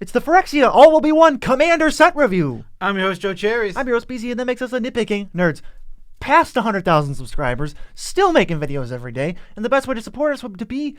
It's the Phyrexia All Will Be One Commander Set Review. I'm your host, Joe Cherries. I'm your host, BZ, and that makes us the Nitpicking Nerds. Past 100,000 subscribers, still making videos every day, and the best way to support us would be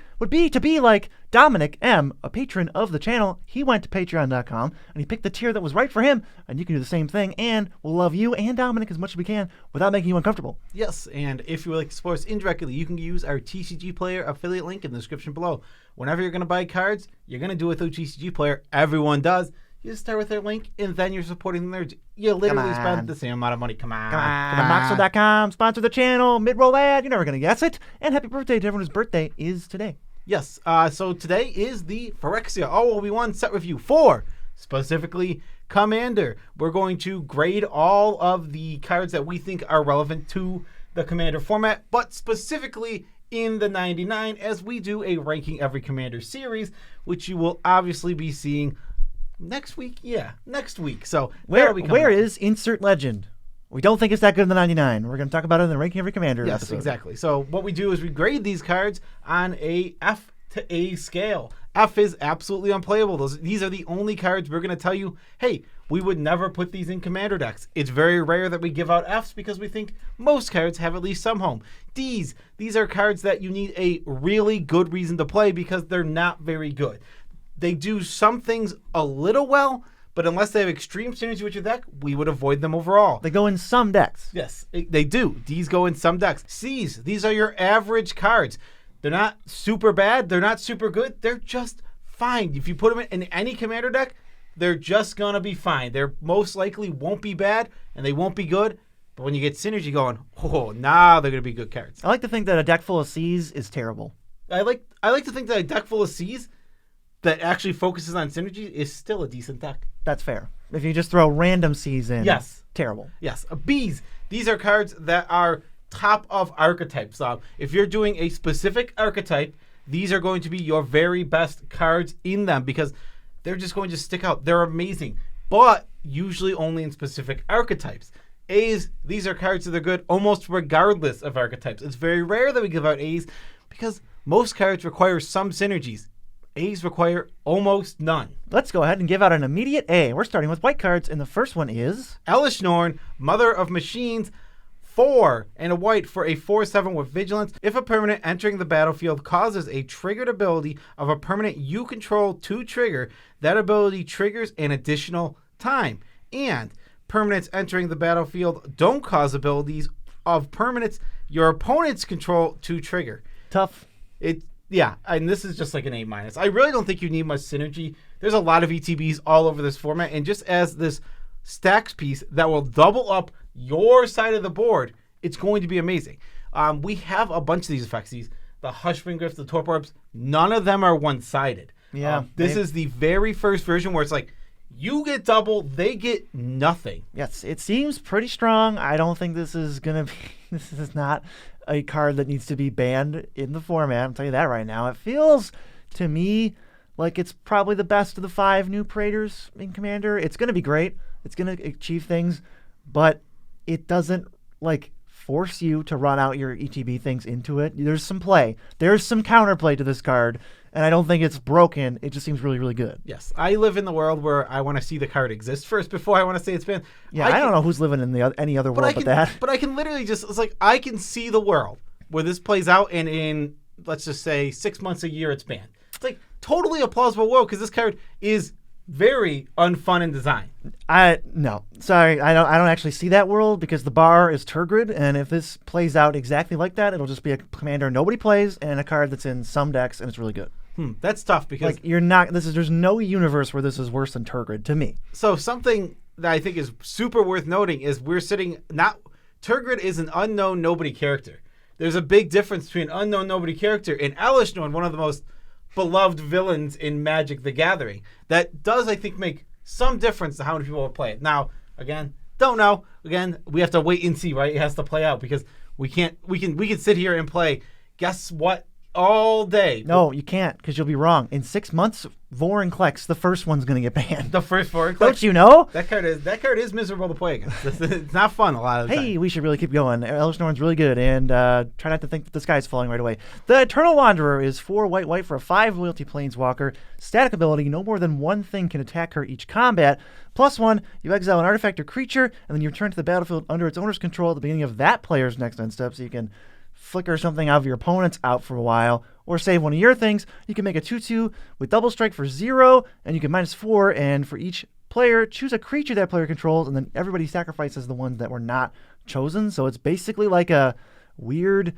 to be like Dominic M., a patron of the channel. He went to patreon.com, and he picked the tier that was right for him, and you can do the same thing, and we'll love you and Dominic as much as we can without making you uncomfortable. Yes, and if you would like to support us indirectly, you can use our TCG Player affiliate link in the description below. Whenever you're going to buy cards, you're going to do it through TCG Player. Everyone does. You just start with their link, and then you're supporting the nerds. You literally spend the same amount of money. Come on. Moxo.com, sponsor the channel, mid-roll ad. You're never going to guess it. And happy birthday to everyone whose birthday is today. Yes, so today is the Phyrexia All Will Be One set review for, specifically, Commander. We're going to grade all of the cards that we think are relevant to the Commander format, but specifically in the 99, as we do a Ranking Every Commander series, which you will obviously be seeing next week. Yeah, next week. So where is Insert Legend? We don't think it's that good in the 99. We're going to talk about it in the Ranking Every Commander Yes, episode. Exactly. So what we do is we grade these cards on a F to A scale. F is absolutely unplayable. These are the only cards we're going to tell you, hey, we would never put these in Commander decks. It's very rare that we give out Fs because we think most cards have at least some home. Ds, these are cards that you need a really good reason to play because they're not very good. They do some things a little well, but unless they have extreme synergy with your deck, we would avoid them overall. They go in some decks. Yes, they do. Ds go in some decks. Cs, these are your average cards. They're not super bad. They're not super good. They're just fine. If you put them in any Commander deck, they're just going to be fine. They're most likely won't be bad, and they won't be good. But when you get synergy going, oh, now they're going to be good cards. I like to think that a deck full of Cs is terrible. I like to think that a deck full of Cs that actually focuses on synergy is still a decent deck. That's fair. If you just throw random Cs in, yes, terrible. Yes. Bs, these are cards that are top of archetypes. If you're doing a specific archetype, these are going to be your very best cards in them because they're just going to stick out. They're amazing, but usually only in specific archetypes. As, these are cards that are good almost regardless of archetypes. It's very rare that we give out As because most cards require some synergies. A's require almost none. Let's go ahead and give out an immediate A. We're starting with white cards, and the first one is Elesh Norn, Mother of Machines, 4 and a white for a 4/7 with Vigilance. If a permanent entering the battlefield causes a triggered ability of a permanent you control to trigger, that ability triggers an additional time. And permanents entering the battlefield don't cause abilities of permanents your opponents control to trigger. Tough. Yeah, and this is just like an A-. I really don't think you need much synergy. There's a lot of ETBs all over this format, and just as this stacks piece that will double up your side of the board, it's going to be amazing. We have a bunch of these effects. The Hushman Griffs, the Torpor Orbs, none of them are one-sided. Yeah. This is the very first version where it's like, you get double, they get nothing. Yes, it seems pretty strong. I don't think this is going to be... This is not a card that needs to be banned in the format. I'll tell you that right now. It feels to me like it's probably the best of the 5 new Praetors in Commander. It's going to be great. It's going to achieve things, but it doesn't force you to run out your ETB things into it. There's some play. There's some counterplay to this card, and I don't think it's broken. It just seems really, really good. Yes, I live in the world where I want to see the card exist first before I want to say it's banned. Yeah, I don't know who's living in any other world but that. But I can literally just, it's like, I can see the world where this plays out, and in, let's just say, 6 months, a year, it's banned. It's like totally a plausible world because this card is very unfun in design. No, sorry, I don't actually see that world because the bar is Turgid, and if this plays out exactly like that, it'll just be a commander nobody plays and a card that's in some decks, and it's really good. That's tough because there's no universe where this is worse than Turgid to me. So something that I think is super worth noting is Turgid is an unknown nobody character. There's a big difference between unknown nobody character and Elesh Norn, one of the most beloved villains in Magic the Gathering. That does, I think, make some difference to how many people will play it. Now, again, don't know. Again, we have to wait and see, right? It has to play out because we can sit here and play. Guess what all day. No, you can't, because you'll be wrong. In 6 months, Vorin Klex, the first one's going to get banned. The first Vorin Klex. Don't you know? That card is miserable to play against. It's not fun a lot of the time. Hey, we should really keep going. Elvish Norn's really good, and try not to think that the sky's falling right away. The Eternal Wanderer is 4 white for a 5 loyalty planeswalker. Static ability, no more than one thing can attack her each combat. +1, you exile an artifact or creature, and then you return to the battlefield under its owner's control at the beginning of that player's next end step, so you can flicker something out of your opponent's out for a while, or save one of your things. You can make a 2/2 with double strike for 0, and you can -4, and for each player, choose a creature that player controls, and then everybody sacrifices the ones that were not chosen. So it's basically like a weird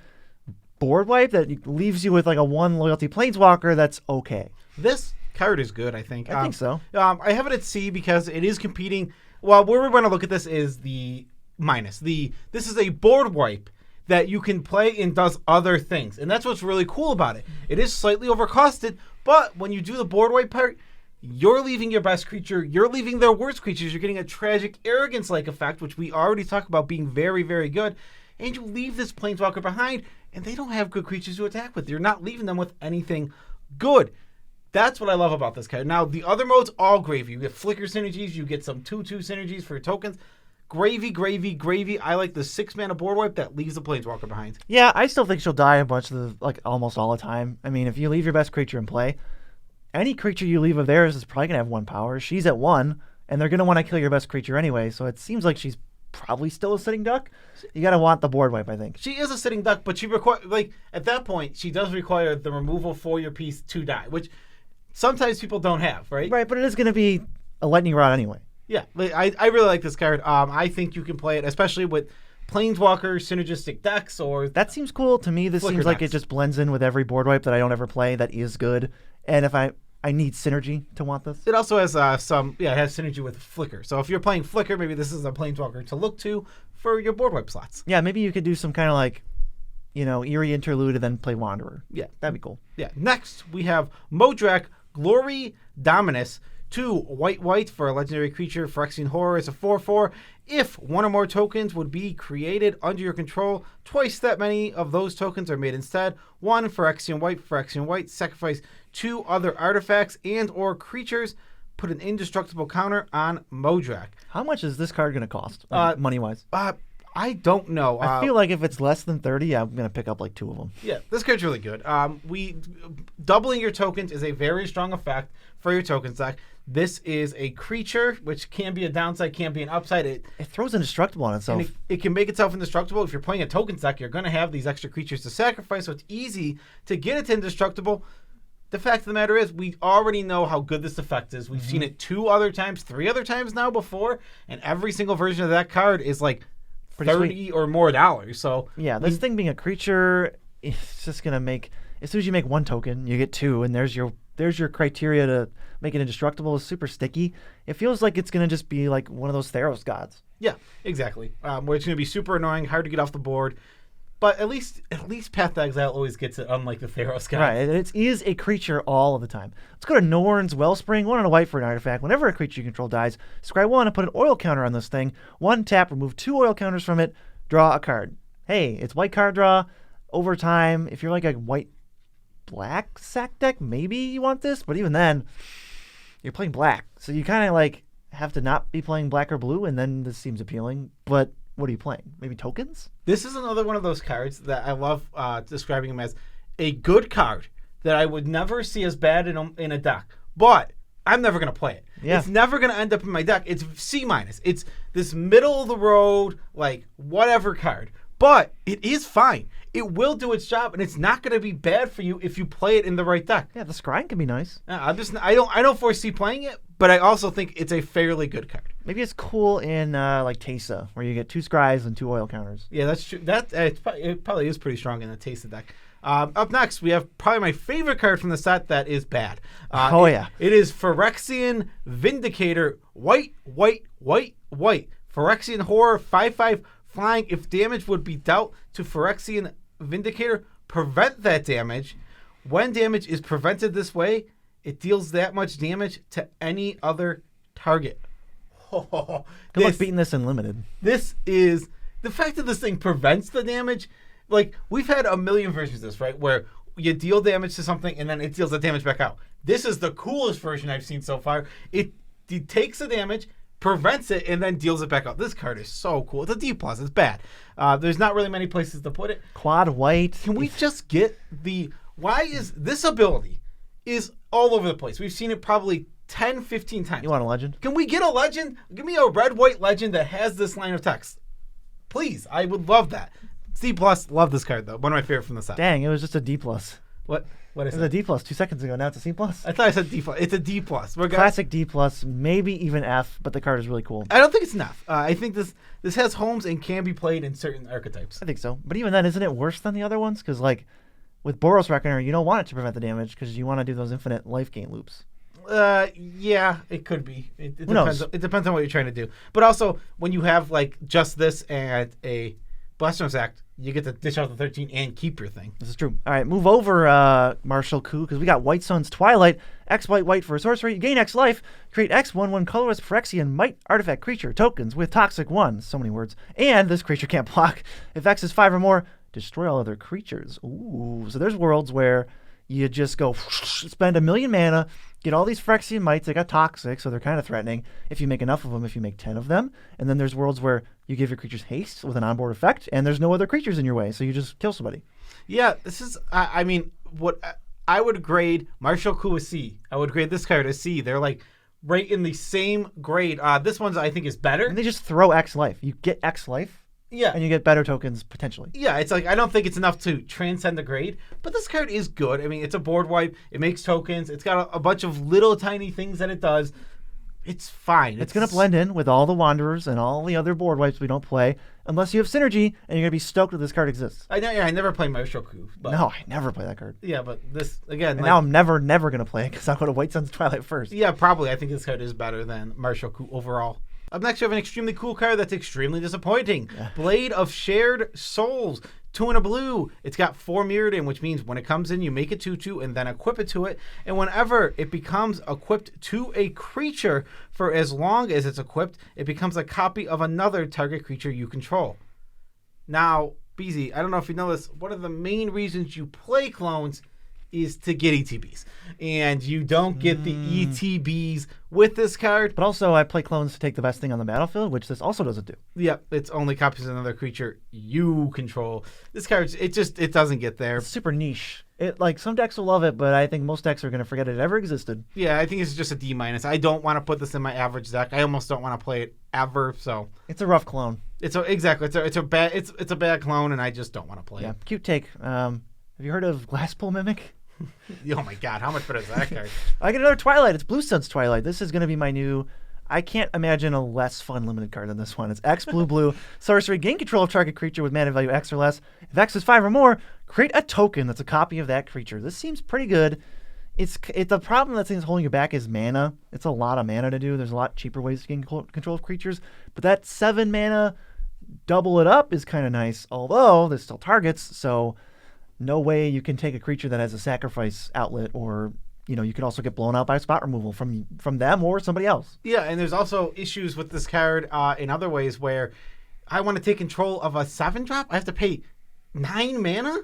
board wipe that leaves you with like a 1 loyalty planeswalker that's okay. This card is good, I think. I think so. I have it at C because it is competing. Well, where we want to look at this is the minus. This is a board wipe that you can play and does other things. And that's what's really cool about it. It is slightly overcosted, but when you do the board wipe part, you're leaving your best creature, you're leaving their worst creatures, you're getting a tragic arrogance-like effect, which we already talked about being very, very good, and you leave this planeswalker behind, and they don't have good creatures to attack with. You're not leaving them with anything good. That's what I love about this card. Now, the other modes, all gravy. You get flicker synergies, you get some 2/2 synergies for your tokens. Gravy, gravy, gravy. I like the 6-mana board wipe that leaves the planeswalker behind. Yeah, I still think she'll die a bunch of almost all the time. I mean, if you leave your best creature in play, any creature you leave of theirs is probably going to have 1 power. She's at 1, and they're going to want to kill your best creature anyway, so it seems like she's probably still a sitting duck. You got to want the board wipe, I think. She is a sitting duck, but she at that point, she does require the removal for your piece to die, which sometimes people don't have, right? Right, but it is going to be a lightning rod anyway. Yeah, I really like this card. I think you can play it, especially with planeswalker synergistic decks or... That seems cool. To me, this seems like it just blends in with every board wipe that I don't ever play that is good. And if I need synergy to want this. It also has it has synergy with Flicker. So if you're playing Flicker, maybe this is a planeswalker to look to for your board wipe slots. Yeah, maybe you could do some kind of like, eerie interlude and then play Wanderer. Yeah. That'd be cool. Yeah. Next, we have Modrak Glory Dominus. 2 white for a legendary creature. Phyrexian Horror is a 4/4. If one or more tokens would be created under your control, twice that many of those tokens are made instead. 1 Phyrexian White, sacrifice 2 other artifacts and or creatures. Put an indestructible counter on Modrak. How much is this card going to cost, money-wise? I don't know. I feel like if it's less than 30, I'm going to pick up like 2 of them. Yeah, this card's really good. Doubling your tokens is a very strong effect for your token stack. This is a creature, which can be a downside, can be an upside. It throws indestructible on itself. And it can make itself indestructible. If you're playing a token stack, you're going to have these extra creatures to sacrifice, so it's easy to get it to indestructible. The fact of the matter is, we already know how good this effect is. We've seen it 2 other times, 3 other times now before, and every single version of that card is like $30 or more dollars. So yeah, this thing being a creature, it's just going to make... As soon as you make 1 token, you get 2, and there's your criteria to make it indestructible. Is super sticky. It feels like it's going to just be like one of those Theros gods. Yeah, exactly. Where it's going to be super annoying, hard to get off the board. But at least Path to Exile always gets it, unlike the Theros gods. Right, it is a creature all of the time. Let's go to Norn's Wellspring. 1 and a white for an artifact. Whenever a creature you control dies, scry 1 and put an oil counter on this thing. 1 tap, remove 2 oil counters from it, draw a card. Hey, it's white card draw. Over time, if you're like a white-black sack deck, maybe you want this, but even then, you're playing black. So you kind of like have to not be playing black or blue, and then this seems appealing. But what are you playing? Maybe tokens? This is another one of those cards that I love describing them as a good card that I would never see as bad in a deck. But I'm never going to play it. Yeah. It's never going to end up in my deck. It's C-. It's this middle-of-the-road, like, whatever card. But it is fine. It will do its job, and it's not going to be bad for you if you play it in the right deck. Yeah, the scrying can be nice. I don't foresee playing it, but I also think it's a fairly good card. Maybe it's cool in like Teysa, where you get 2 scries and 2 oil counters. Yeah, that's true. It probably is pretty strong in the Teysa deck. Up next, we have probably my favorite card from the set that is bad. It is Phyrexian Vindicator, white. Phyrexian Horror, 5/5 flying. If damage would be dealt to Phyrexian Vindicator, prevent that damage. When damage is prevented this way, it deals that much damage to any other target. Good luck beating this in limited. This is the fact that this thing prevents the damage. Like, we've had a million versions of this, right? Where you deal damage to something and then it deals the damage back out. This is the coolest version I've seen so far. It takes the damage, prevents it, and then deals it back out. This card is so cool. It's a D+. It's bad. There's not really many places to put it. Quad white. Can we just get the... Why is this ability is all over the place? We've seen it probably 10, 15 times. You want a legend? Can we get a legend? Give me a red-white legend that has this line of text. Please. I would love that. C+. Love this card, though. One of my favorite from the set. Dang, it was just a D+. What is it? It was a D+ 2 seconds ago. Now it's a C+. I thought I said D+. It's a D+. Classic D+, maybe even F, but the card is really cool. I don't think it's an F. I think this has homes and can be played in certain archetypes. I think so. But even then, isn't it worse than the other ones? Because, like, with Boros Reckoner, you don't want it to prevent the damage because you want to do those infinite life gain loops. Yeah, it could be. It Who depends. knows? It depends on what you're trying to do. But also, when you have, like, just this and a Blasphemous Act, you get to dish out the 13 and keep your thing. This is true. All right, move over, Maraschiello, because we got White Sun's Twilight. X white white for a sorcery. You gain X life. Create X 1/1 colorless Phyrexia and Might artifact creature tokens with Toxic 1. So many words. And this creature can't block. If X is 5 or more, destroy all other creatures. Ooh. So there's worlds where you just go spend 1,000,000 mana, get all these Phyrexia Mites. They got Toxic, so they're kind of threatening if you make enough of them, if you make 10 of them. And then there's worlds where you give your creatures haste with an onboard effect, and there's no other creatures in your way, so you just kill somebody. Yeah, this is, I mean, what I would grade Maraschiello a C. I would grade this card a C. They're like right in the same grade. This one's, I think, is better. And they just throw X life. You get X life. Yeah. And you get better tokens, potentially. Yeah, it's like, I don't think it's enough to transcend the grade, but this card is good. I mean, it's a board wipe. It makes tokens. It's got a bunch of little tiny things that it does. It's fine. It's going to blend in with all the Wanderers and all the other board wipes we don't play, unless you have Synergy, and you're going to be stoked that this card exists. I never play Maraschiello. No, I never play that card. Yeah, but this, again... And now I'm never going to play it, because I'll go to White Sun's Twilight first. Yeah, probably. I think this card is better than Maraschiello overall. Up next, we have an extremely cool card that's extremely disappointing. Yeah. Blade of Shared Souls. 2 and a blue. It's got 4 mirrored in, which means when it comes in, you make it 2/2 and then equip it to it. And whenever it becomes equipped to a creature, for as long as it's equipped, it becomes a copy of another target creature you control. Now, BZ, I don't know if you know this, one of the main reasons you play clones is to get ETBs. And you don't get the ETBs with this card. But also, I play clones to take the best thing on the battlefield, which this also doesn't do. Yep, it's only copies of another creature you control. This card, it doesn't get there. It's super niche. Some decks will love it, but I think most decks are going to forget it ever existed. Yeah, I think it's just a D-. I don't want to put this in my average deck. I almost don't want to play it ever, so. It's a rough clone. Exactly. It's a bad clone, and I just don't want to play it. Cute take. Have you heard of Glasspool Mimic? Oh my god, how much better is that card? I get another Twilight. It's Blue Sun's Twilight. This is going to be my new... I can't imagine a less fun limited card than this one. It's X blue blue. Sorcery. Gain control of target creature with mana value X or less. If X is 5 or more, create a token that's a copy of that creature. This seems pretty good. It's the problem that thing's holding you back is mana. It's a lot of mana to do. There's a lot cheaper ways to gain control of creatures. But that 7 mana, double it up is kind of nice. Although, there's still targets, so... No way you can take a creature that has a sacrifice outlet, or you can also get blown out by spot removal from them or somebody else. Yeah, and there's also issues with this card in other ways where I want to take control of a 7-drop. I have to pay 9 mana.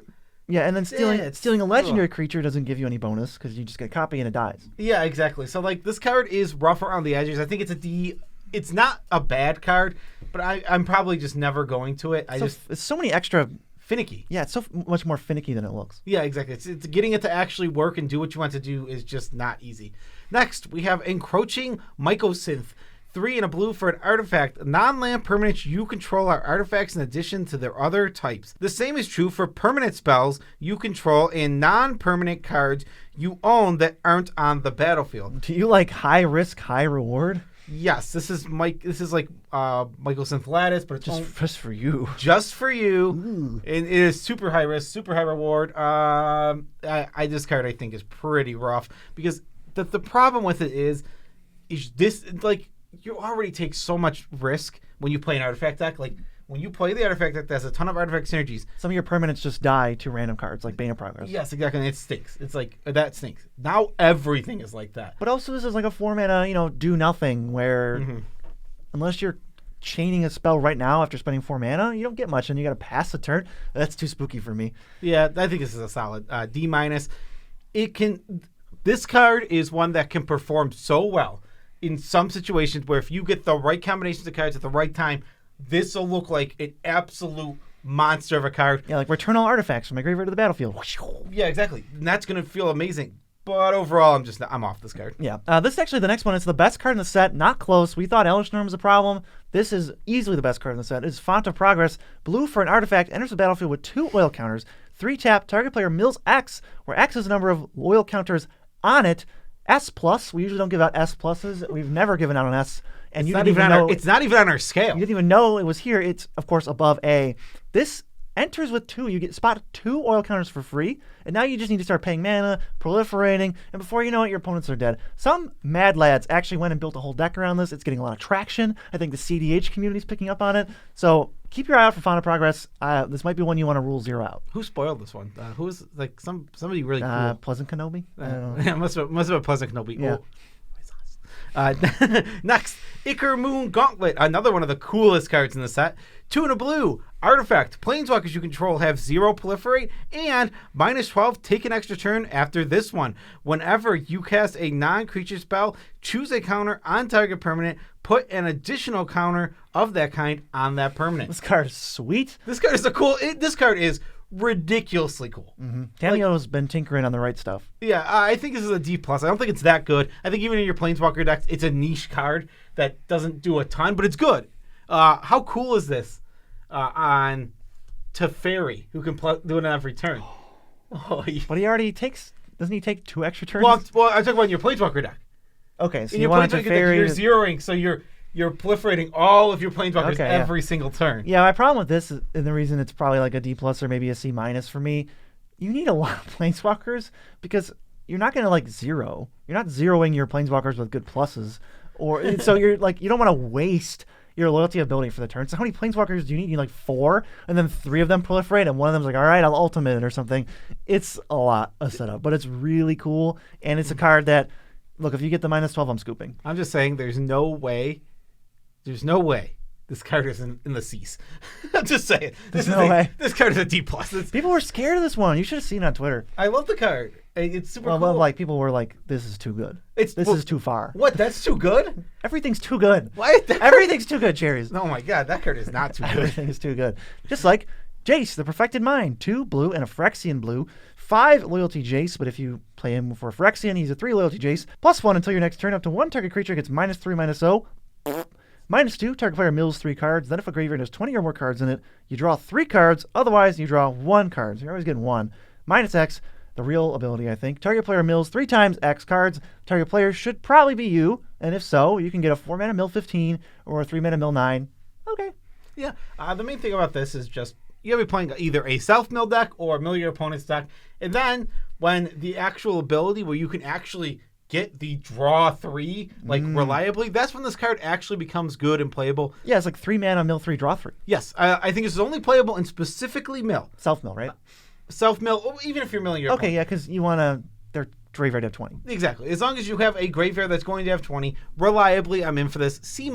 Yeah, and then stealing a legendary creature doesn't give you any bonus because you just get a copy and it dies. Yeah, exactly. So this card is rough around the edges. I think it's a D. It's not a bad card, but I'm probably just never going to it. It's so many extra. Finicky. Yeah, it's so much more finicky than it looks. Yeah, exactly. It's getting it to actually work and do what you want to do is just not easy. Next, we have Encroaching Mycosynth. 3 and a blue for an artifact. Non-land permanents you control are artifacts in addition to their other types. The same is true for permanent spells you control and non-permanent cards you own that aren't on the battlefield. Do you like high risk, high reward? Yes, this is like Mycosynth Lattice, but it's just for you. Just for you. Ooh. And it is super high risk, super high reward. This card I think is pretty rough because the problem with it is this you already take so much risk when you play an artifact deck. Like when you play the artifact deck, there's a ton of artifact synergies. Some of your permanents just die to random cards, like Bane of Progress. Yes, exactly. And it stinks. It's like that stinks. Now everything is like that. But also, this is like a 4 mana, do nothing where unless you're chaining a spell right now after spending 4 mana, you don't get much, and you got to pass the turn. That's too spooky for me. Yeah, I think this is a solid D-. This card is one that can perform so well in some situations where if you get the right combinations of cards at the right time, this will look like an absolute monster of a card. Yeah, like return all artifacts from my graveyard to the battlefield. Yeah, exactly. And that's going to feel amazing. But overall, I'm off this card. Yeah. This is actually the next one. It's the best card in the set. Not close. We thought Elder Storm was a problem. This is easily the best card in the set. It's Font of Progress. Blue for an artifact. Enters the battlefield with 2 oil counters. 3 tap. Target player mills X, where X is the number of oil counters on it. S+. We usually don't give out S+. We've never given out an S. And it's not even on our scale. You didn't even know it was here. It's, of course, above A. This enters with 2. You get spot 2 oil counters for free. And now you just need to start paying mana, proliferating, and before you know it, your opponents are dead. Some mad lads actually went and built a whole deck around this. It's getting a lot of traction. I think the CDH community is picking up on it. So keep your eye out for Font of Progress. This might be one you want to rule 0 out. Who spoiled this one? Who's like somebody really cool? Pleasant Kenobi? Yeah, must have been Pleasant Kenobi. Yeah. Next, Ichor Moon Gauntlet, another one of the coolest cards in the set. 2 and a blue. Artifact. Planeswalkers you control have 0 proliferate and -12. Take an extra turn after this one. Whenever you cast a non-creature spell, choose a counter on target permanent. Put an additional counter of that kind on that permanent. This card is sweet. This card is this card is ridiculously cool. Mm-hmm. Tamiyo's been tinkering on the right stuff. Yeah, I think this is a D+. I don't think it's that good. I think even in your Planeswalker decks, it's a niche card that doesn't do a ton, but it's good. How cool is this on Teferi, who can do it on every turn? But he already takes... Doesn't he take 2 extra turns? Well, I'm talking about in your Planeswalker deck. Okay, so in you want a Teferi... You're zeroing, so you're proliferating all of your Planeswalkers every single turn. Yeah, my problem with this, and the reason it's probably like a D+ or maybe a C- for me, you need a lot of Planeswalkers because you're not going to like zero. You're not zeroing your Planeswalkers with good pluses. So you're like, you don't want to waste your loyalty ability for the turn. So how many Planeswalkers do you need? You need like 4, and then 3 of them proliferate, and one of them's like, all right, I'll ultimate it or something. It's a lot of setup, but it's really cool, and it's a card that, look, if you get the -12, I'm scooping. I'm just saying there's no way this card is in the C's. I'm just saying. There's no way. This card is a D+. People were scared of this one. You should have seen it on Twitter. I love the card. It's super cool. Well, like, people were like, this is too good. This is too far. What? That's too good? Everything's too good. What? Everything's too good, Cherries. Oh my god, that card is not too good. Everything is too good. Just like Jace, the Perfected Mind. 2 blue and a Phyrexian blue. 5 loyalty Jace, but if you play him for a Phyrexian, he's a 3 loyalty Jace. +1 until your next turn. Up to 1 target creature gets -3/-0. -2, target player mills 3 cards. Then if a graveyard has 20 or more cards in it, you draw 3 cards. Otherwise, you draw 1 card. So you're always getting 1. -X, the real ability, I think. Target player mills 3 times X cards. Target player should probably be you. And if so, you can get a 4-mana mill 15 or a 3-mana mill 9. Okay. Yeah. The main thing about this is just you gotta be playing either a self-mill deck or mill your opponent's deck. And then when the actual ability where you can actually get the draw 3 reliably, that's when this card actually becomes good and playable. Yeah, it's like 3-mana mill 3 draw 3. Yes, I think this is only playable in specifically mill. Self-mill, right? Self-mill, even if you're milling your opponent. Yeah, because you want their graveyard to have 20. Exactly. As long as you have a graveyard that's going to have 20, reliably, I'm in for this. C-.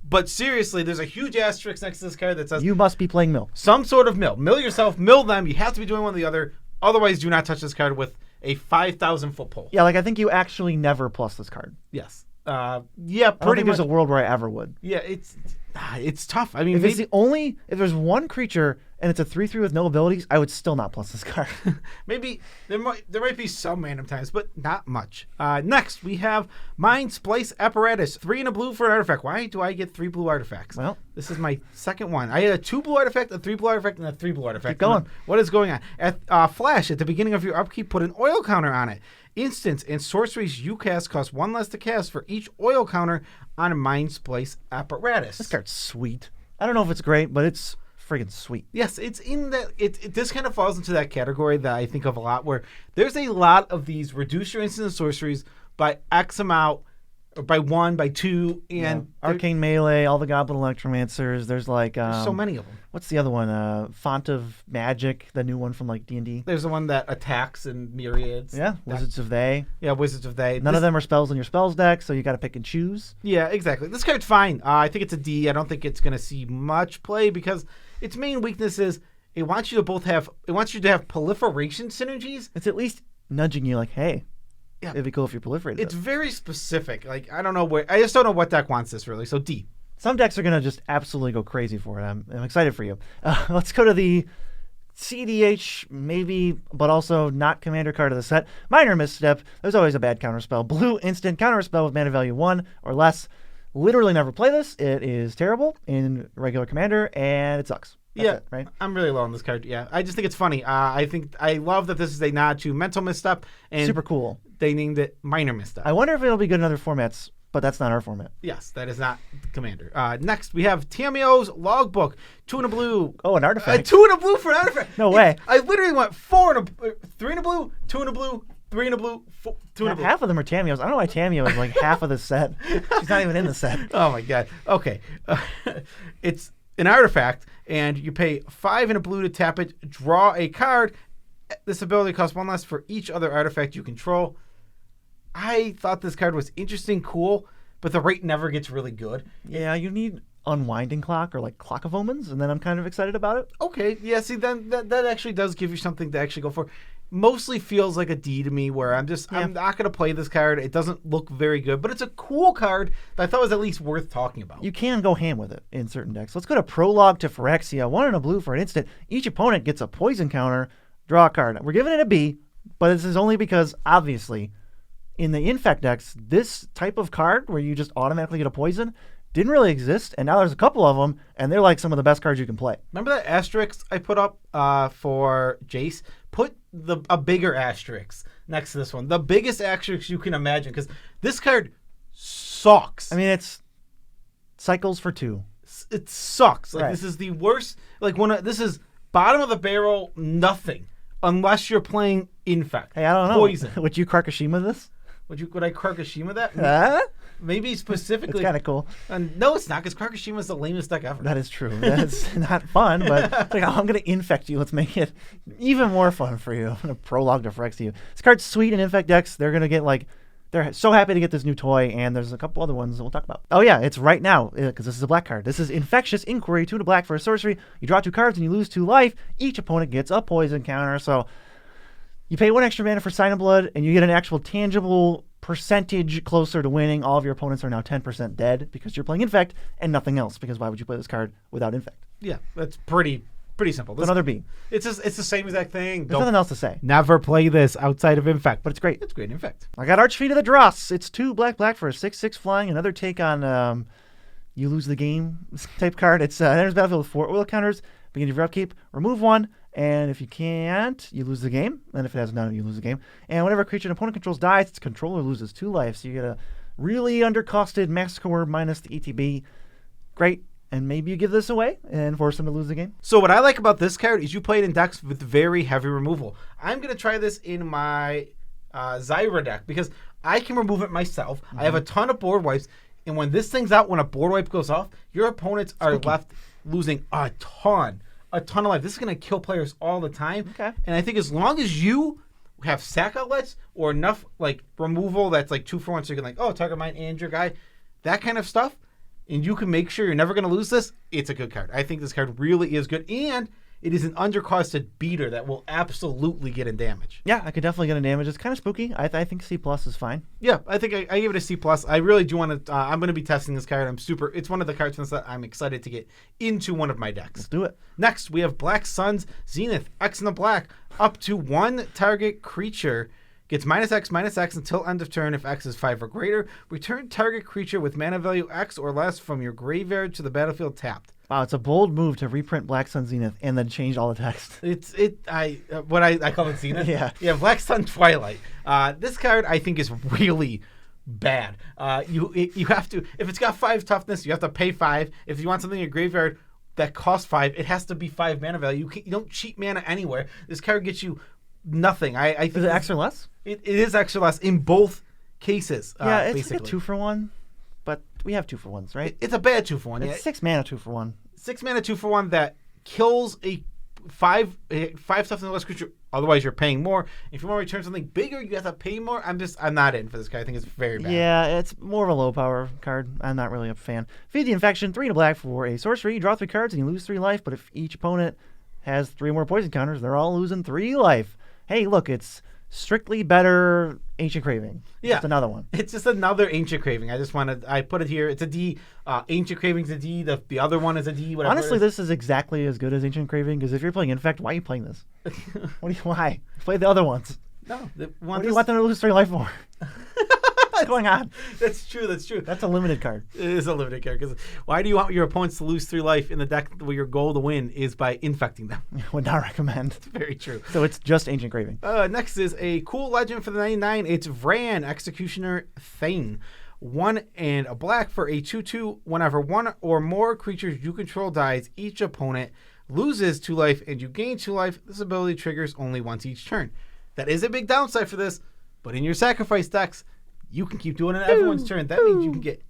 But seriously, there's a huge asterisk next to this card that says... You must be playing mill. Some sort of mill. Mill yourself, mill them. You have to be doing one or the other. Otherwise, do not touch this card with a 5,000-foot pole. Yeah, like I think you actually never plus this card. Yes. Yeah, I don't think there's a world where I ever would. Yeah, it's tough. I mean, if there's one creature and it's a 3/3 with no abilities, I would still not plus this card. Maybe there might be some random times, but not much. Next, we have Mind Splice Apparatus. 3 and a blue for an artifact. Why do I get 3 blue artifacts? Well, this is my second one. I had a 2 blue artifact, a 3 blue artifact, and a 3 blue artifact. Keep going. What is going on? At Flash, at the beginning of your upkeep, put an oil counter on it. Instants and sorceries you cast cost 1 less to cast for each oil counter on a Mind Splice Apparatus. This card's sweet. I don't know if it's great, but it's friggin' sweet. Yes, it's in that. This kind of falls into that category that I think of a lot, where there's a lot of these reduce your instant and sorceries by X amount or by 1, by 2, and Arcane Melee, all the Goblin Electromancers. There's like there's so many of them. What's the other one? Font of Magic, the new one from like D&D. There's the one that attacks in myriads. Yeah, Wizards of They. Yeah, Wizards of They. None of them are spells in your spells deck, so you got to pick and choose. Yeah, exactly. This card's fine. I think it's a D. I don't think it's going to see much play because its main weakness is it wants you to have proliferation synergies. It's at least nudging you like, hey, it'd be cool if you proliferated. It's very specific. Like, I just don't know what deck wants this really. So D. Some decks are going to just absolutely go crazy for it. I'm excited for you. Let's go to the CDH, maybe, but also not commander card of the set. Minor misstep. There's always a bad counterspell. Blue instant counterspell with mana value 1 or less. Literally never play this. It is terrible in regular commander, and it sucks. That's it, right? I'm really low on this card. Yeah, I just think it's funny. I love that this is a nod to mental misstep. And super cool. They named it minor misstep. I wonder if it'll be good in other formats, but that's not our format. Yes, that is not Commander. Next, we have Tamiyo's Logbook. 2 in a blue. Oh, an artifact. 2 in a blue for an artifact. No way. I literally went 3 in a blue, 2 in a blue, 3 in a blue, 2 in a blue. Half of them are Tamiyos. I don't know why Tamiyo is like half of the set. She's not even in the set. Oh, my God. Okay. It's an artifact, and you pay 5 in a blue to tap it, draw a card. This ability costs 1 less for each other artifact you control. I thought this card was interesting, cool, but the rate never gets really good. Yeah, you need Unwinding Clock or like Clock of Omens, and then I'm kind of excited about it. Okay, yeah, see, then that actually does give you something to actually go for. Mostly feels like a D to me, where I'm not going to play this card. It doesn't look very good, but it's a cool card that I thought was at least worth talking about. You can go ham with it in certain decks. Let's go to Prologue to Phyrexia. 1 in a blue for an instant. Each opponent gets a poison counter. Draw a card. We're giving it a B, but this is only because, obviously, in the Infect decks, this type of card where you just automatically get a poison didn't really exist, and now there's a couple of them, and they're like some of the best cards you can play. Remember that asterisk I put up for Jace? Put a bigger asterisk next to this one. The biggest asterisk you can imagine, because this card sucks. I mean, it's cycles for 2. It sucks. Like, right. This is the worst. Like, this is bottom of the barrel, nothing. Unless you're playing Infect. Hey, I don't know. Poison. Would you Karkashima this? Would I Karkashima that? Maybe specifically. It's kind of cool. No, it's not, because Karkashima is the lamest deck ever. That is true. That's not fun, but it's like, oh, I'm going to infect you. Let's make it even more fun for you. I'm going to Prologue to Phyrexia you. This card's sweet in Infect decks. They're going to get they're so happy to get this new toy, and there's a couple other ones that we'll talk about. Oh, yeah, it's right now, because this is a black card. This is Infectious Inquiry, 2 to black for a sorcery. You draw 2 cards, and you lose 2 life. Each opponent gets a poison counter, so you pay 1 extra mana for Sign of Blood, and you get an actual tangible percentage closer to winning. All of your opponents are now 10% dead because you're playing Infect and nothing else, because why would you play this card without Infect? Yeah, that's pretty simple. Another B. It's the same exact thing. There's nothing else to say. Never play this outside of Infect. But it's great. It's great Infect. I got Archfeet of the Dross. It's 2 black for a 6/6 flying. Another take on you lose the game type card. It's enters battlefield with 4 oil counters. Beginning of your upkeep, remove 1. And if you can't, you lose the game. And if it has none, you lose the game. And whenever a creature an opponent controls dies, its controller loses 2 life. So you get a really undercosted Massacre minus the ETB. Great. And maybe you give this away and force them to lose the game. So what I like about this card is you play it in decks with very heavy removal. I'm going to try this in my Zyra deck because I can remove it myself. Mm-hmm. I have a ton of board wipes. And when this thing's out, when a board wipe goes off, your opponents are left losing a ton of life. This is going to kill players all the time. Okay. And I think as long as you have sack outlets or enough like removal that's like 2 for 1, so you can target mine and your guy, that kind of stuff, and you can make sure you're never going to lose this, it's a good card. I think this card really is good, and it is an undercosted beater that will absolutely get in damage. Yeah, I could definitely get in damage. It's kind of spooky. I think C+ is fine. Yeah, I think I give it a C+. I really do want to. I'm going to be testing this card. It's one of the cards that I'm excited to get into one of my decks. Let's do it. Next, we have Black Sun's Zenith. X in the black. Up to 1 target creature gets -X until end of turn if X is 5 or greater. Return target creature with mana value X or less from your graveyard to the battlefield tapped. Wow, it's a bold move to reprint Black Sun Zenith and then change all the text. I call it Zenith. Yeah, Black Sun Twilight. This card I think is really bad. You have to, if it's got 5 toughness, you have to pay 5. If you want something in your graveyard that costs 5, it has to be 5 mana value. You don't cheat mana anywhere. This card gets you nothing. I think is it X or less? It is X or less in both cases. Yeah, it's basically. like a 2-for-1, but we have 2-for-1s, right? It's a bad 2-for-1. It's 6 mana 2-for-1. 6 mana 2-for-1 that kills a 5 stuff in the less creature. Otherwise, you're paying more. If you want to return something bigger, you have to pay more. I'm not in for this guy. I think it's very bad. Yeah, it's more of a low power card. I'm not really a fan. Feed the Infection, 3 and a black for a sorcery. You draw 3 cards and you lose 3 life, but if each opponent has 3 more poison counters, they're all losing 3 life. Hey, look, it's strictly better Ancient Craving. Yeah. Just another one. It's just another Ancient Craving. I put it here. It's a D. Ancient Craving's a D. The other one is a D. Whatever. Honestly, this is exactly as good as Ancient Craving, because if you're playing Infect, why are you playing this? Why? Play the other ones. No. What do you want them to lose 3 life for? What's going on? That's true. That's a limited card. It is a limited card. Because why do you want your opponents to lose 3 life in the deck where your goal to win is by infecting them? Would not recommend. It's very true. So it's just Ancient Craving. Next is a cool legend for the 99. It's Vran, Executioner Thane. 1 and a black for a 2/2. Whenever 1 or more creatures you control dies, each opponent loses 2 life and you gain 2 life. This ability triggers only once each turn. That is a big downside for this, but in your sacrifice decks, you can keep doing it everyone's turn. That means you can get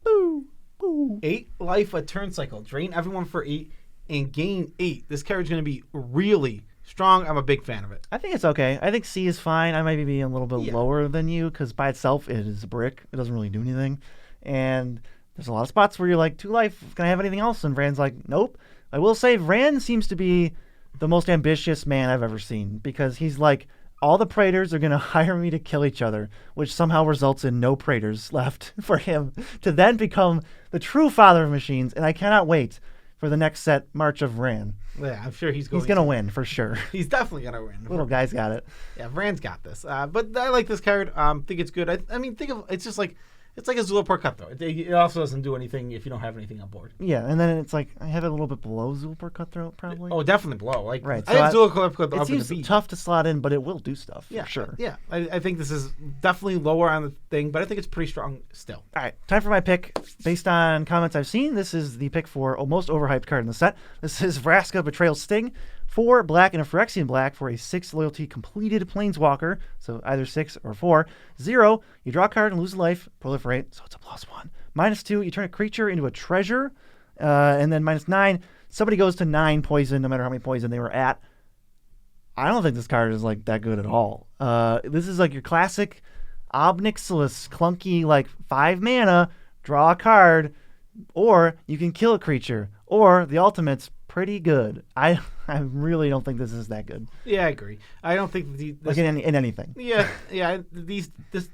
8 life a turn cycle. Drain everyone for 8 and gain 8. This card is going to be really strong. I'm a big fan of it. I think it's okay. I think C is fine. I might be a little bit lower than you, because by itself it is a brick. It doesn't really do anything. And there's a lot of spots where you're like, 2 life, can I have anything else? And Vran's like, nope. I will say Vran seems to be the most ambitious man I've ever seen, because he's like, all the Praetors are going to hire me to kill each other, which somehow results in no Praetors left for him to then become the true father of machines. And I cannot wait for the next set, March of Vran. Yeah, I'm sure he's going to win for sure. He's definitely going to win. Little guy's got it. Yeah, Vran's got this. But I like this card. Think it's good. I mean, think of it's just like it's like a Zulaport Cutthroat. It also doesn't do anything if you don't have anything on board. Yeah, and then it's like I have it a little bit below Zulaport Cutthroat, probably. Oh, definitely below. Like right. I have Zulaport Cutthroat. It seems tough to slot in, but it will do stuff. Yeah, for sure. Yeah, I think this is definitely lower on the thing, but I think it's pretty strong still. All right, time for my pick. Based on comments I've seen, this is the pick for a most overhyped card in the set. This is Vraska Betrayal Sting. 4 black and a Phyrexian black for a 6 loyalty completed Planeswalker, so either 6 or 4. 0, you draw a card and lose a life, proliferate, so it's a +1. -2, you turn a creature into a treasure, and then -9, somebody goes to 9 poison, no matter how many poison they were at. I don't think this card is like that good at all. This is like your classic Obnixilis, clunky, like 5 mana, draw a card, or you can kill a creature, or the ultimate's pretty good. I really don't think this is that good. Yeah, I agree. I don't think this, like in anything. Yeah. This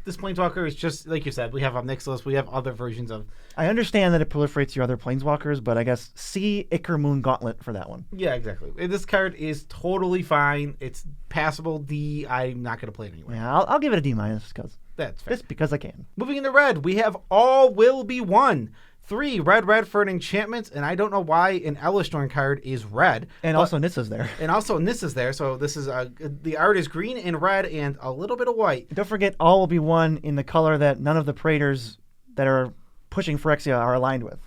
Planeswalker is just like you said. We have Obnixilis. We have other versions of. I understand that it proliferates your other Planeswalkers, but I guess C Ichor Moon Gauntlet for that one. Yeah, exactly. This card is totally fine. It's passable D. I'm not going to play it anyway. Yeah, I'll give it a D- because that's fair. Just because I can. Moving into red, we have All Will Be One. 3 red for an enchantment, and I don't know why an Ellistorm card is red. And also Nissa's there. So this is the art is green and red and a little bit of white. Don't forget, All Will Be One in the color that none of the Praetors that are pushing Phyrexia are aligned with.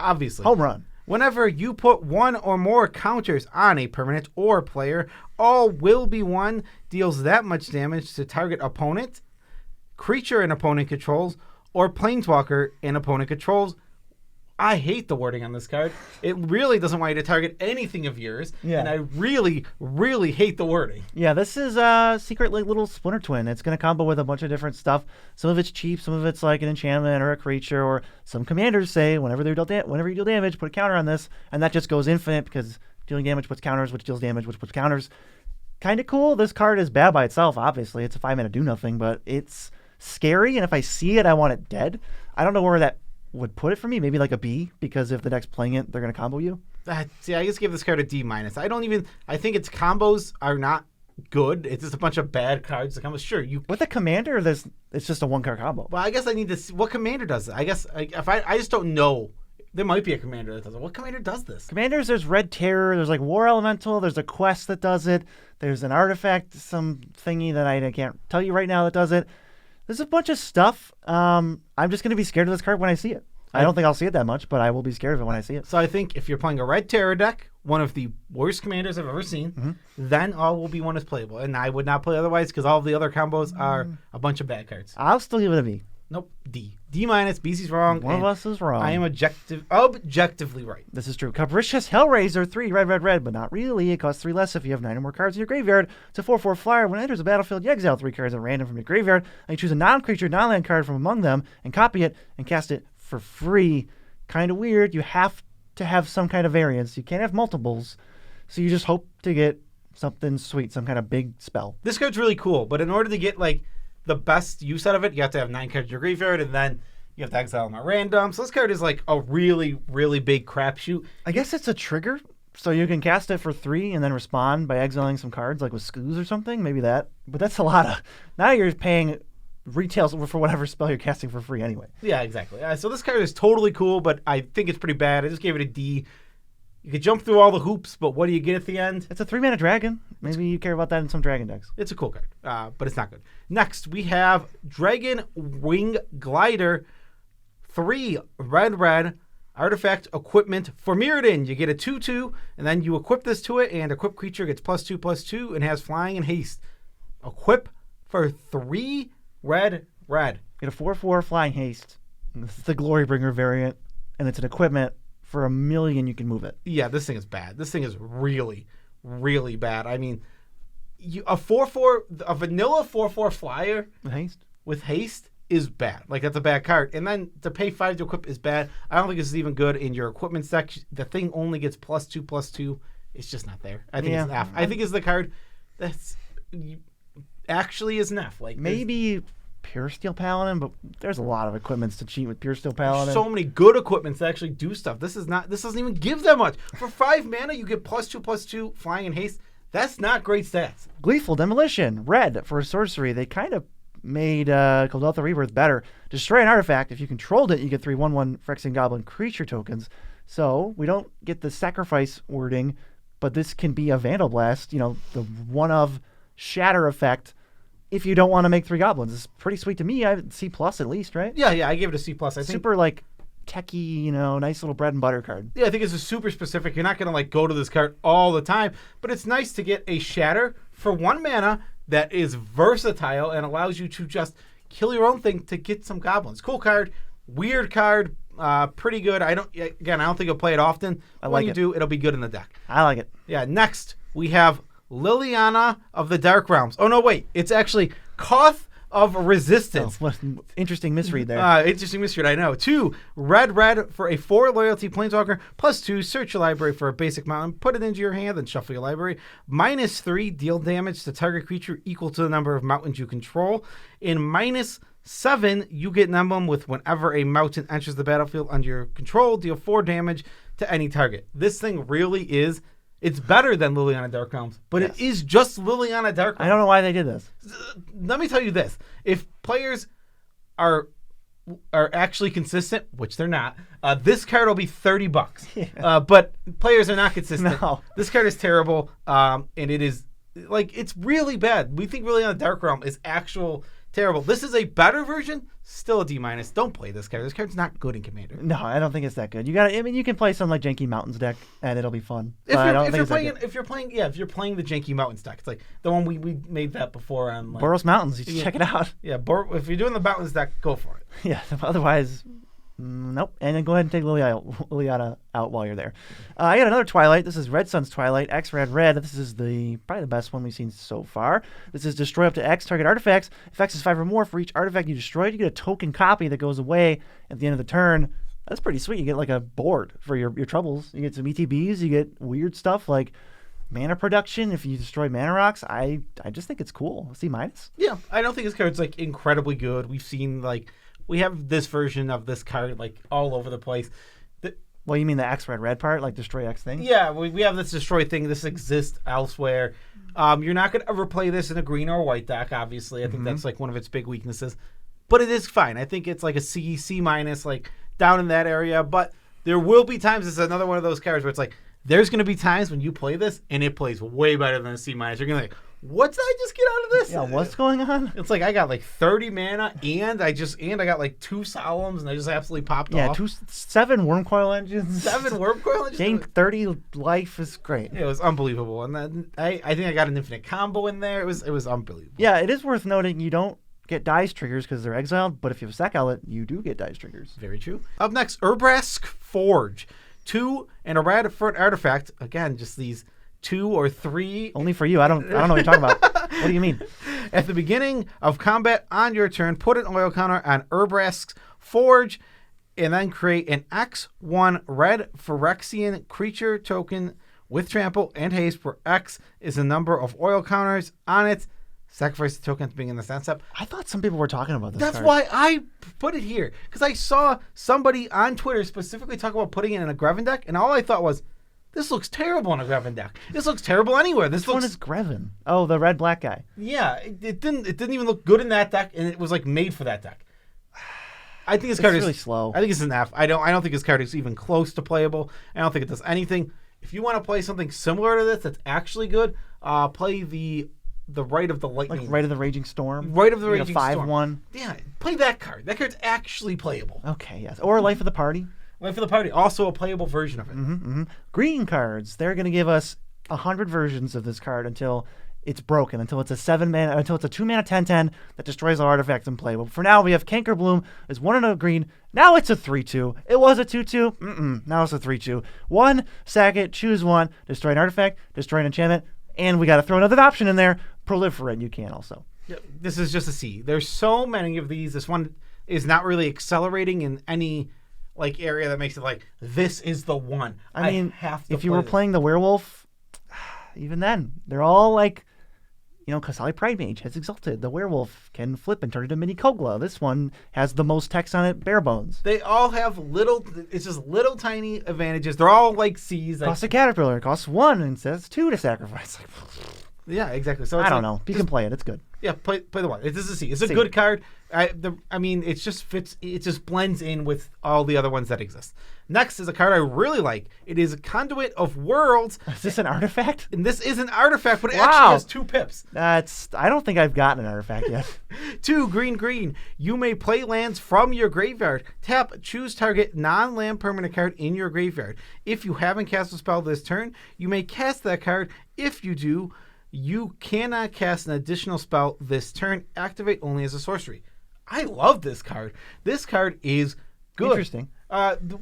Obviously. Home run. Whenever you put 1 or more counters on a permanent or player, All Will Be One deals that much damage to target opponent, creature an opponent controls, or Planeswalker an opponent controls. I hate the wording on this card. It really doesn't want you to target anything of yours. Yeah. And I really, really hate the wording. Yeah, this is a secret like, little Splinter Twin. It's going to combo with a bunch of different stuff. Some of it's cheap. Some of it's like an enchantment or a creature. Or some commanders say whenever you deal damage, put a counter on this. And that just goes infinite because dealing damage puts counters, which deals damage, which puts counters. Kind of cool. This card is bad by itself, obviously. It's a 5-mana do nothing, but it's scary, and if I see it, I want it dead. I don't know where that would put it for me. Maybe like a B, because if the deck's playing it, they're going to combo you. I just give this card a D-. I think its combos are not good. It's just a bunch of bad cards to combo. Sure, you with a commander, it's just a 1-card combo. Well, I guess I need to see what commander does it. I guess if I just don't know. There might be a commander that does it. What commander does this? Commanders, there's Red Terror, there's like War Elemental, there's a quest that does it, there's an artifact, some thingy that I can't tell you right now that does it. There's a bunch of stuff. I'm just going to be scared of this card when I see it. I don't think I'll see it that much, but I will be scared of it when I see it. So I think if you're playing a Red Terror deck one of the worst commanders I've ever seen. Mm-hmm. Then all will be one is playable, and I would not play otherwise because all of the other combos are a bunch of bad cards. I'll still give it a B. Nope, D. D minus. BC's wrong. One of us is wrong. I am objectively right. This is true. Capricious Hellraiser, 3, red, but not really. It costs 3 less if you have 9 or more cards in your graveyard. It's a 4/4 flyer. When it enters the battlefield, you exile 3 cards at random from your graveyard, and you choose a non-creature, non-land card from among them, and copy it, and cast it for free. Kind of weird. You have to have some kind of variance. You can't have multiples, so you just hope to get something sweet, some kind of big spell. This card's really cool, but in order to get, like, the best use out of it, you have to have 9 cards in your graveyard, and then you have to exile them at random. So this card is like a really, really big crapshoot. I guess it's a trigger, so you can cast it for 3 and then respond by exiling some cards, like with Scoos or something. Maybe that. But that's a lot of... Now you're paying retail for whatever spell you're casting for free anyway. Yeah, exactly. So this card is totally cool, but I think it's pretty bad. I just gave it a D. You could jump through all the hoops, but what do you get at the end? It's a 3-mana dragon. Maybe you care about that in some dragon decks. It's a cool card, but it's not good. Next, we have Dragon Wing Glider, 3 red, artifact equipment for Mirrodin. You get a 2/2, and then you equip this to it, and equip creature gets +2/+2 and has flying and haste. Equip for 3 red. Get a 4/4 flying haste. This is the Glorybringer variant, and it's an equipment. For 1 million, you can move it. Yeah, this thing is bad. This thing is really, really bad. I mean, a 4/4, a vanilla 4/4 flyer with haste is bad. Like, that's a bad card. And then to pay 5 to equip is bad. I don't think this is even good in your equipment section. The thing only gets +2/+2. It's just not there. I think it's an F. I think it's the card that's actually is an F. Like, maybe Pure Steel Paladin, but there's a lot of equipments to cheat with Pure Steel Paladin. So many good equipments that actually do stuff. This doesn't even give that much. For 5 mana, you get +2/+2, flying and haste. That's not great stats. Gleeful Demolition, red for a sorcery. They kind of made Kuldotha Rebirth better. Destroy an artifact. If you controlled it, you get 3/1/1 Phyrexian Goblin creature tokens. So we don't get the sacrifice wording, but this can be a Vandal Blast, the one of shatter effect. If you don't want to make 3 goblins, it's pretty sweet to me. I C+ at least, right? Yeah, I gave it a C+. I think super like techie, nice little bread and butter card. Yeah, I think it's a super specific. You're not gonna go to this card all the time, but it's nice to get a shatter for 1 mana that is versatile and allows you to just kill your own thing to get some goblins. Cool card, weird card, pretty good. I don't think you'll play it often. When you do, it'll be good in the deck. I like it. Yeah. Next, we have Liliana of the Dark Realms. Oh, no, wait. It's actually Koth of Resistance. Oh, what an interesting misread there. Interesting misread, I know. 2 red for a 4 loyalty planeswalker, +2, search your library for a basic mountain, put it into your hand, then shuffle your library. -3, deal damage to target creature equal to the number of mountains you control. In -7, you get an emblem with whenever a mountain enters the battlefield under your control, deal 4 damage to any target. This thing really is... It's better than Liliana Dark Realms, but It is just Liliana Dark Realms. I don't know why they did this. Let me tell you this. If players are actually consistent, which they're not, this card will be $30. Yeah. But players are not consistent. No. This card is terrible, and it is, it's really bad. We think Liliana Dark Realm is actual terrible. This is a better version, still a D-. Don't play this card. This card's not good in Commander. No, I don't think it's that good. You can play some like Janky Mountains deck and it'll be fun. If you're playing the Janky Mountains deck, it's like the one we made that before on Boros Mountains. You should check it out. Yeah, if you're doing the Mountains deck, go for it. Yeah, otherwise nope. And then go ahead and take Liliana out while you're there. I got another Twilight. This is Red Sun's Twilight, X red. This is probably the best one we've seen so far. This is destroy up to X target artifacts. If X is 5 or more, for each artifact you destroyed, you get a token copy that goes away at the end of the turn. That's pretty sweet. You get like a board for your troubles. You get some ETBs. You get weird stuff like mana production. If you destroy mana rocks, I just think it's cool. C-. Yeah, I don't think this card's incredibly good. We've seen we have this version of this card all over the place. Well, you mean the X red part, like destroy X thing? Yeah, we have this destroy thing. This exists elsewhere. You're not going to ever play this in a green or white deck, obviously. I think that's one of its big weaknesses. But it is fine. I think it's like a C-, down in that area. But there will be times, it's another one of those cards where it's there's going to be times when you play this and it plays way better than a C-. You're going to what did I just get out of this? Yeah, what's going on? It's like I got like 30 mana, and I got like 2 Solemns, and I just absolutely popped off. Yeah, 7 Wormcoil engines. 7 Wormcoil engines. Gain 30 life is great. It was unbelievable, and then I think I got an infinite combo in there. It was unbelievable. Yeah, it is worth noting you don't get dice triggers because they're exiled, but if you have a sack outlet, you do get dice triggers. Very true. Up next, Urbrask Forge. 2 and a red for an artifact. Again, just these 2 or 3. Only for you. I don't know what you're talking about. What do you mean? At the beginning of combat on your turn, put an oil counter on Urbrask's Forge, and then create an X1 red Phyrexian creature token with trample and haste, where X is the number of oil counters on it. Sacrifice the token at the beginning of the stand step. I thought some people were talking about this. That's card. why I put it here, because I saw somebody on Twitter specifically talk about putting it in a Greven deck, and all I thought was, this looks terrible in a Greven deck. This looks terrible anywhere. This Which one is Greven? Oh, the red-black guy. Yeah, it didn't even look good in that deck, and it was like made for that deck. I think this card is really slow. I think it's an F. I don't think this card is even close to playable. I don't think it does anything. If you want to play something similar to this that's actually good, play the Rite of the Lightning. Like Rite of the Raging Storm? Rite of the Raging Storm. 5/1. Yeah, play that card. That card's actually playable. Okay, yes. Or Life of the Party. Life of the Party, also a playable version of it. Mm-hmm. Green cards. They're going to give us 100 versions of this card until it's broken, until it's a 7-mana, until it's a 2-mana 10/10 that destroys all artifacts and playable. For now, we have Cankerbloom as 1 and a green. Now it's a 3/2. It was a 2/2. Now it's a 3/2. 1, sack it, choose 1, destroy an artifact, destroy an enchantment, and we got to throw another option in there. Proliferate, you can also. This is just a C. There's so many of these. This one is not really accelerating in any like area that makes it like, this is the one. I mean, have to if you were playing the werewolf, even then, they're all like, Kasali Pride Mage has Exalted. The werewolf can flip and turn into Mini Kogla. This one has the most text on it, bare bones. They all have it's just little tiny advantages. They're all like C's. Costs a Caterpillar. It costs 1 and says 2 to sacrifice. Yeah, exactly. So I don't know. You can play it. It's good. Yeah, play the one. This is a C. It's a C. good card. I mean, it just fits. It just blends in with all the other ones that exist. Next is a card I really like. It is a Conduit of Worlds. Is this an artifact? And this is an artifact, but it Wow. actually has 2 pips. I don't think I've gotten an artifact yet. 2 green. You may play lands from your graveyard. Tap, choose target non-land permanent card in your graveyard. If you haven't cast a spell this turn, you may cast that card. If you do, you cannot cast an additional spell this turn. Activate only as a sorcery. I love this card. This card is good. Interesting.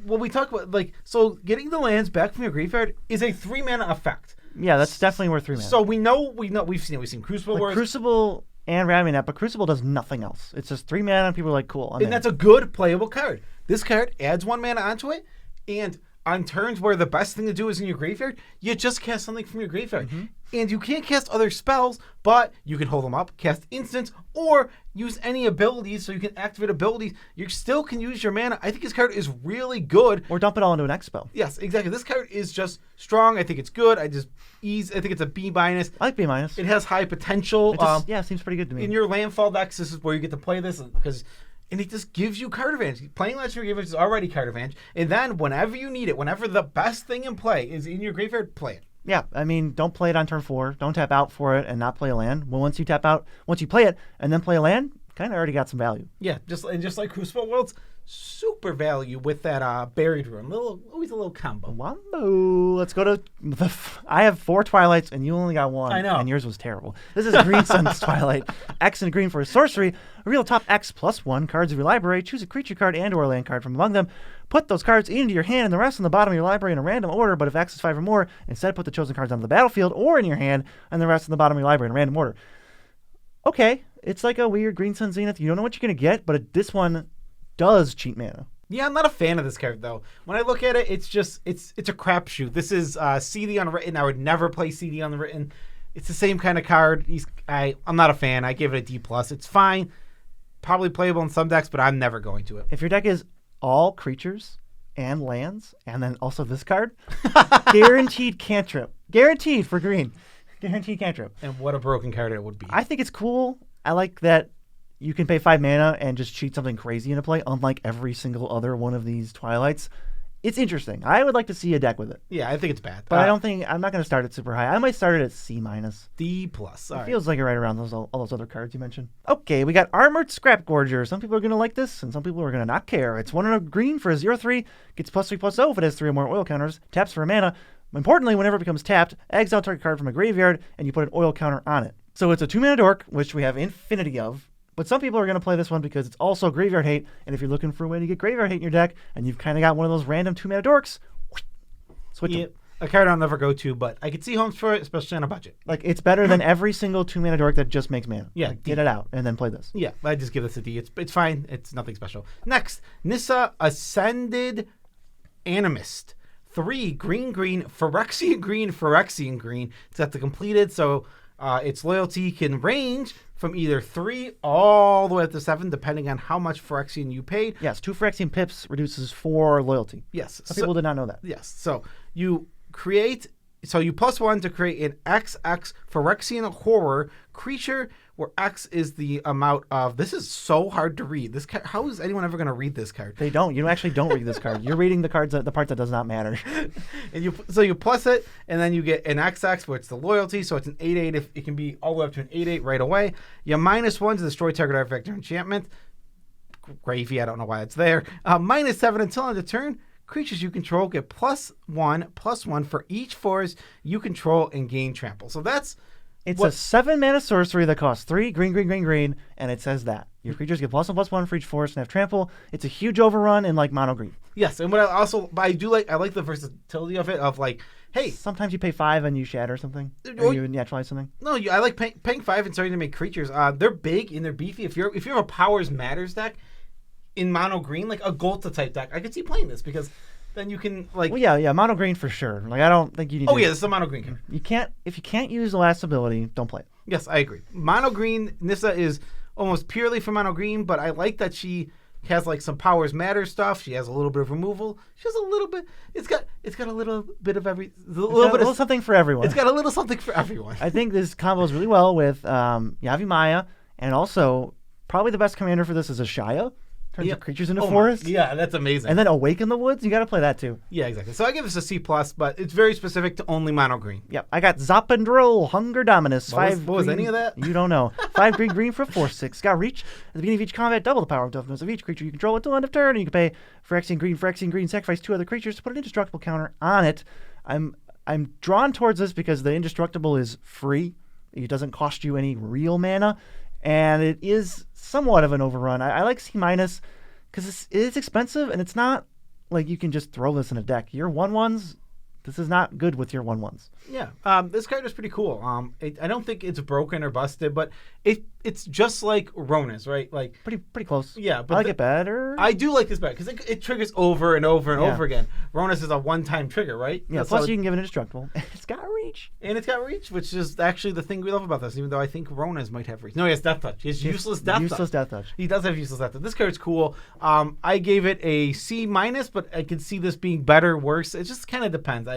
When we talk about so getting the lands back from your graveyard is a 3-mana effect. Yeah, that's definitely worth 3 mana. So we know we've seen Crucible. Crucible and Raminette, but Crucible does nothing else. It's just 3 mana, and people are like, cool. And that's a good playable card. This card adds 1 mana onto it, and on turns where the best thing to do is in your graveyard, you just cast something from your graveyard. And you can't cast other spells, but you can hold them up, cast instants, or use any abilities, so you can activate abilities. You still can use your mana. I think this card is really good. Or dump it all into an X spell. Yes, exactly. This card is just strong. I think it's good. I think it's a B-. I like B-. It has high potential. It seems pretty good to me. In your landfall decks, this is where you get to play this and it just gives you card advantage. Playing lands from your graveyard is already card advantage. And then whenever you need it, whenever the best thing in play is in your graveyard, play it. Yeah, I mean, don't play it on turn 4. Don't tap out for it and not play a land. Well, once you play it and then play a land, kind of already got some value. Yeah, just like Crucible Worlds, super value with that Buried Room. Always a little combo. Wombo. Let's go to I have 4 Twilights and you only got 1. I know. And yours was terrible. This is Green Sun's Twilight. X and green for a sorcery. Reveal top X plus 1 cards of your library. Choose a creature card and or land card from among them. Put those cards into your hand and the rest on the bottom of your library in a random order, but if X is 5 or more, instead put the chosen cards onto the battlefield or in your hand and the rest on the bottom of your library in a random order. Okay, it's like a weird Green Sun Zenith. You don't know what you're going to get, but this one does cheat mana. Yeah, I'm not a fan of this card, though. When I look at it, it's a crapshoot. This is CD Unwritten. I would never play CD Unwritten. It's the same kind of card. I'm not a fan. I give it a D+. It's fine. Probably playable in some decks, but I'm never going to it. If your deck is all creatures and lands, and then also this card, guaranteed cantrip. Guaranteed for green. Guaranteed cantrip. And what a broken card it would be. I think it's cool. I like that you can pay 5 mana and just cheat something crazy into play, unlike every single other one of these Twilights. It's interesting. I would like to see a deck with it. Yeah, I think it's bad. But I'm not going to start it super high. I might start it at C-. D plus. All right. Feels like it right around all those other cards you mentioned. Okay, we got Armored Scrap Gorger. Some people are going to like this, and some people are going to not care. It's 1 and a green for a 0/3. Gets +3/+0 if it has 3 or more oil counters. Taps for a mana. Importantly, whenever it becomes tapped, exile target card from a graveyard, and you put an oil counter on it. So it's a 2-mana dork, which we have infinity of. But some people are going to play this one because it's also graveyard hate, and if you're looking for a way to get graveyard hate in your deck, and you've kind of got one of those random 2-mana dorks, switch them. A card I'll never go to, but I could see homes for it, especially on a budget. Like, it's better than every single 2-mana dork that just makes mana. Yeah. Like, get it out, and then play this. Yeah, I just give this a D. It's fine. It's nothing special. Next, Nissa Ascended Animist. 3 green, Phyrexian green. It's got the completed, so its loyalty can range from either 3 all the way up to 7, depending on how much Phyrexian you paid. Yes, 2 Phyrexian pips reduces 4 loyalty. Yes. Some people did not know that. Yes. So you +1 to create an XX Phyrexian horror creature where X is the amount of. This is so hard to read. This card, how is anyone ever going to read this card? They don't. You actually don't read this card. You're reading the part that does not matter. And you plus it, and then you get an XX, where it's the loyalty. So it's an 8/8. If it can be all the way up to an 8/8 right away. You -1 to destroy target artifact or enchantment. Gravy. I don't know why it's there. -7 until end of turn. Creatures you control get +1/+1 for each forest you control and gain trample. So it's a 7-mana sorcery that costs 3 green, and it says that your creatures get +1/+1 for each forest and have trample. It's a huge overrun in like mono green. Yes, and but I like the versatility of it. Of like, hey, sometimes you pay 5 and you shatter something, or you naturalize something. No, I like paying 5 and starting to make creatures. They're big and they're beefy. If you have a Powers Matters deck in mono green, like a Golta type deck, I could see playing this because then you can like. Well, yeah, mono green for sure. Like I don't think you need. Oh yeah, this is a mono green card. If you can't use the last ability, don't play it. Yes, I agree. Mono green Nissa is almost purely for mono green, but I like that she has like some Powers Matter stuff. She has a little bit of removal. She has a little bit. It's got a little bit of every. A little something for everyone. It's got a little something for everyone. I think this combos really well with Yavi Maya, and also probably the best commander for this is Ashaya. Turns your creatures into forests. Yeah, that's amazing. And then Awaken the Woods, you got to play that too. Yeah, exactly. So I give this a C+, but it's very specific to only mono green. Yep. I got Zapandrol, Hunger Dominus. What was any of that? You don't know. 5 green for 4/6. Got reach. At the beginning of each combat, double the power of toughness of each creature you control until end of turn. And you can pay Phyrexian green, sacrifice 2 other creatures to put an indestructible counter on it. I'm drawn towards this because the indestructible is free. It doesn't cost you any real mana. And it is somewhat of an overrun. I like C- because it is expensive, and it's not like you can just throw this in a deck. Your 1/1s, this is not good with your 1/1s. Yeah, this card is pretty cool. I don't think it's broken or busted, but it's just like Rona's, right? Like pretty close. Yeah, but I like it better. I do like this better because it triggers over and over and over again. Rona's is a one-time trigger, right? Yeah. Plus, you can give it indestructible. It's got reach. And it's got reach, which is actually the thing we love about this. Even though I think Rona's might have reach. No, he has Death Touch. He has useless Death Touch. He does have useless Death Touch. This card's cool. I gave it a C-, but I could see this being better, worse. It just kind of depends.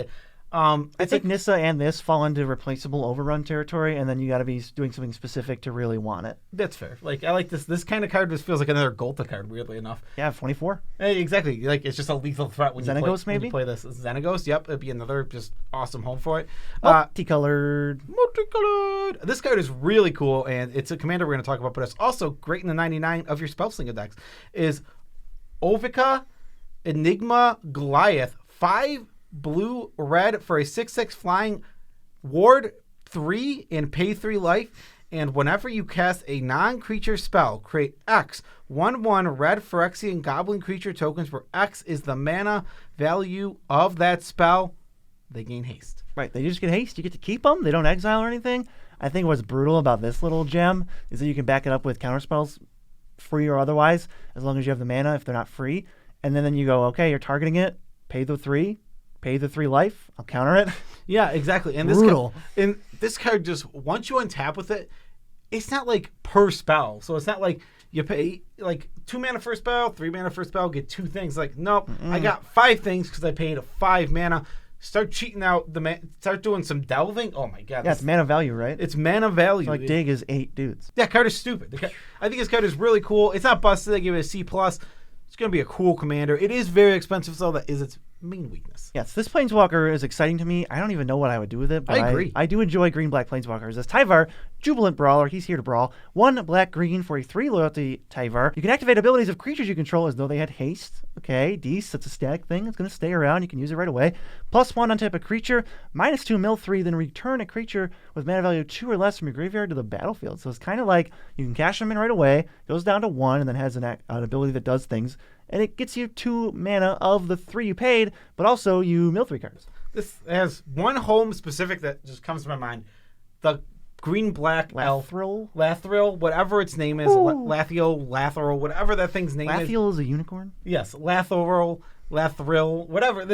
I think Nissa and this fall into replaceable overrun territory, and then you got to be doing something specific to really want it. That's fair. Like I like this. This kind of card just feels like another Golta card. Weirdly enough. Yeah, 24. Hey, exactly. Like it's just a lethal threat when Xenagos, maybe? when you play this. Xenagos. Yep, it'd be another just awesome home for it. Multicolored. This card is really cool, and it's a commander we're going to talk about, but it's also great in the 99 of your Spellslinger decks. Is Ovica Enigma Goliath 5 blue red for a 6/6 flying, ward 3 and pay 3 life, and whenever you cast a non-creature spell, create X 1/1 red Phyrexian goblin creature tokens where X is the mana value of that spell. They gain haste. Right, they just get haste. You get to keep them. They don't exile or anything. I think what's brutal about this little gem is that you can back it up with counterspells, free or otherwise, as long as you have the mana if they're not free. And then you go, okay, you're targeting it, pay the 3 life, I'll counter it. Yeah, exactly. And brutal. This card just, once you untap with it, it's not like per spell. So it's not like you pay like 2 mana for a spell, 3 mana for a spell, get 2 things. Like, nope, I got 5 things because I paid 5 mana. Start cheating out start doing some delving. Oh my god. Yeah, it's mana value, right? It's mana value. So like Dig is 8 dudes. That card is stupid. I think this card is really cool. It's not busted. I give it a C+. It's going to be a cool commander. It is very expensive, so that is its main weakness. Yes, this Planeswalker is exciting to me. I don't even know what I would do with it, but I agree. I do enjoy green-black Planeswalkers. As Tyvar, Jubilant Brawler, he's here to brawl. 1 black-green for a 3 loyalty Tyvar. You can activate abilities of creatures you control as though they had haste. Okay, Deece, that's a static thing. It's going to stay around. You can use it right away. +1 untap a creature. -2 mill 3, then return a creature with mana value 2 or less from your graveyard to the battlefield. So it's kind of like you can cash them in right away, goes down to 1, and then has an ability that does things. And it gets you 2 mana of the 3 you paid, but also you mill 3 cards. This has one home specific that just comes to my mind. The green-black elf. Lathril, whatever its name is. Lathio, whatever that thing's name is. Lathiel is a unicorn? Yes, Lathril, whatever.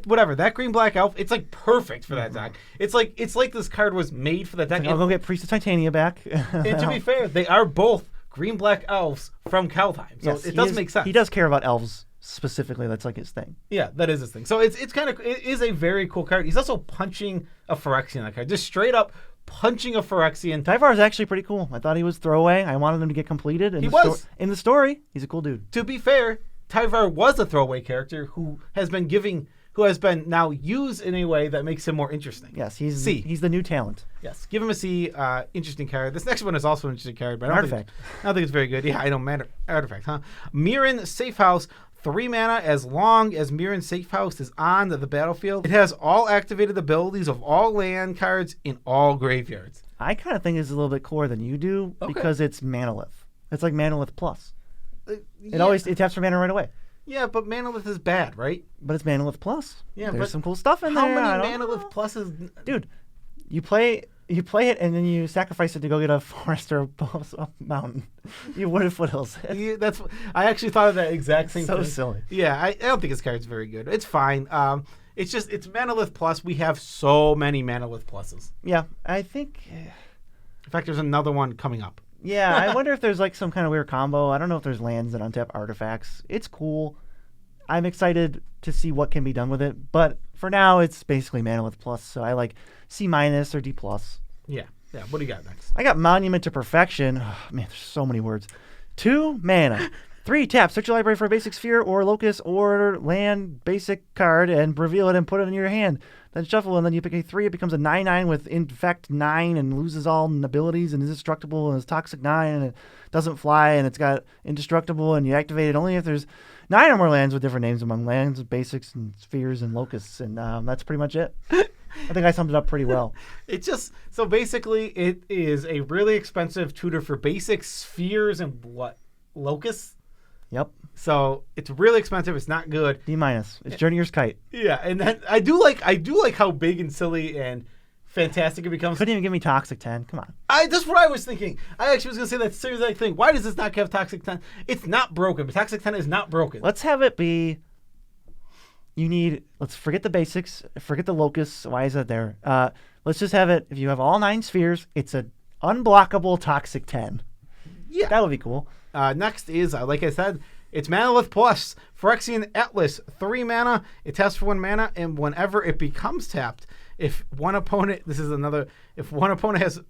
Whatever. That green-black elf, it's like perfect for that deck. It's like this card was made for that deck. I'll go get Priest of Titania back. And to be fair, they are both green-black elves from Kaldheim. So yes, it does make sense. He does care about elves specifically. That's like his thing. Yeah, that is his thing. So it is a very cool card. He's also punching a Phyrexia in that card. Just straight up punching a Phyrexian. Tyvar is actually pretty cool. I thought he was throwaway. I wanted him to get completed. He was. In the story, he's a cool dude. To be fair, Tyvar was a throwaway character who has been now used in a way that makes him more interesting. Yes, he's the new talent. Yes, give him a C. Interesting card. This next one is also an interesting card, but I don't think it's very good. Yeah, I don't matter. Artifact, huh? Mirren Safe House. 3 mana as long as Mirren Safe House is on the battlefield. It has all activated abilities of all land cards in all graveyards. I kind of think it's a little bit cooler than you do because it's Manalith. It's like Manalith Plus. It taps for mana right away. Yeah, but Manalith is bad, right? But it's Manalith Plus. Yeah, there's some cool stuff in there. How many Manalith Pluses? Dude, you play it and then you sacrifice it to go get a forest or a mountain. You would have foothills. I actually thought of that exact same thing. So silly. Yeah, I don't think his card's very good. It's fine. It's Manalith Plus. We have so many Manalith Pluses. Yeah, I think. In fact, there's another one coming up. Yeah, I wonder if there's like some kind of weird combo. I don't know if there's lands that untap artifacts. It's cool. I'm excited to see what can be done with it, but for now it's basically Manalith Plus. So I like C- or D+. Yeah. What do you got next? I got Monument to Perfection. Oh, man, there's so many words. 2 mana. 3 tap. Search your library for a basic sphere or locus or land basic card and reveal it and put it in your hand. Then shuffle and then you pick a 3. It becomes a 9/9 with Infect 9 and loses all abilities and is indestructible and is Toxic 9 and it doesn't fly and it's got Indestructible and you activate it only if there's 9 or more lands with different names among lands, basics, and spheres and locusts. And that's pretty much it. I think I summed it up pretty well. So basically it is a really expensive tutor for basic spheres and locusts. Yep. So it's really expensive. It's not good. D-. It's Journeyer's Kite. Yeah, and then I do like how big and silly and fantastic it becomes. Couldn't even give me Toxic 10. Come on. That's what I was thinking. I actually was going to say that same exact thing. Why does this not have Toxic 10? It's not broken, but Toxic 10 is not broken. Let's have it be. Let's forget the basics, forget the locusts. Why is that there? Let's just have it, if you have all 9 spheres, it's an unblockable Toxic 10. Yeah. That would be cool. Next is, like I said, it's Manalith Plus. Phyrexian Atlas, 3 mana. It taps for 1 mana, and whenever it becomes tapped, if one opponent has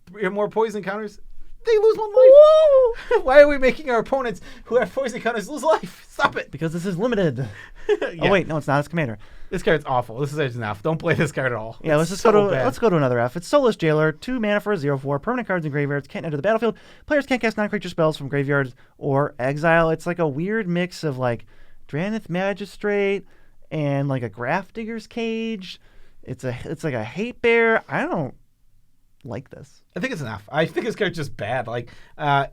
3 or more poison counters, they lose 1 life. Whoa! Why are we making our opponents who have poison counters lose life? Stop it. Because this is limited. Yeah. Oh, wait, no, it's not. It's Commander. This card's awful. This is an F. Don't play this card at all. Yeah, let's go to another F. It's Soulless Jailer, 2 mana for a 0/4. Permanent cards in graveyards can't enter the battlefield. Players can't cast non-creature spells from graveyards or exile. It's like a weird mix of like Drannith Magistrate and like a Grafdigger's Cage. It's like a hate bear. I don't like this. I think it's an F. I think this card's just bad. Like,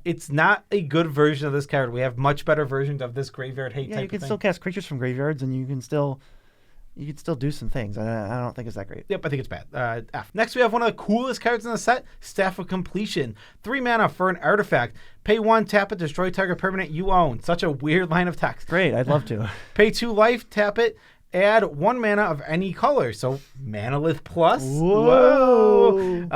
it's not a good version of this card. We have much better versions of this graveyard hate type of thing. Yeah, you can still cast creatures from graveyards, and you can still do some things. I don't think it's that great. Yep, I think it's bad. F. Next, we have one of the coolest cards in the set, Staff of Completion. 3 mana for an artifact. Pay 1, tap it, destroy target permanent you own. Such a weird line of text. Great, I'd love to. Pay 2 life, tap it. Add 1 mana of any color. So Manalith Plus. Whoa.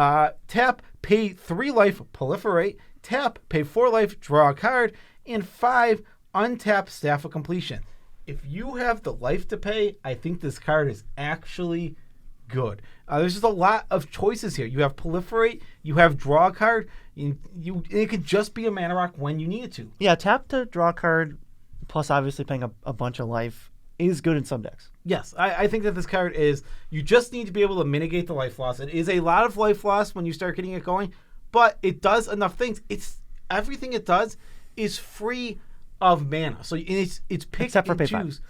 Tap, pay 3 life, proliferate. Tap, pay 4 life, draw a card. And 5, untap Staff of Completion. If you have the life to pay, I think this card is actually good. There's just a lot of choices here. You have proliferate, you have draw a card. It could just be a mana rock when you need it to. Yeah, tap to draw a card, plus obviously paying a bunch of life. is good in some decks. Yes, I think that this card is, you just need to be able to mitigate the life loss. It is a lot of life loss when you start getting it going, but it does enough things. Everything it does is free of mana. So it's pick Except for and pay choose.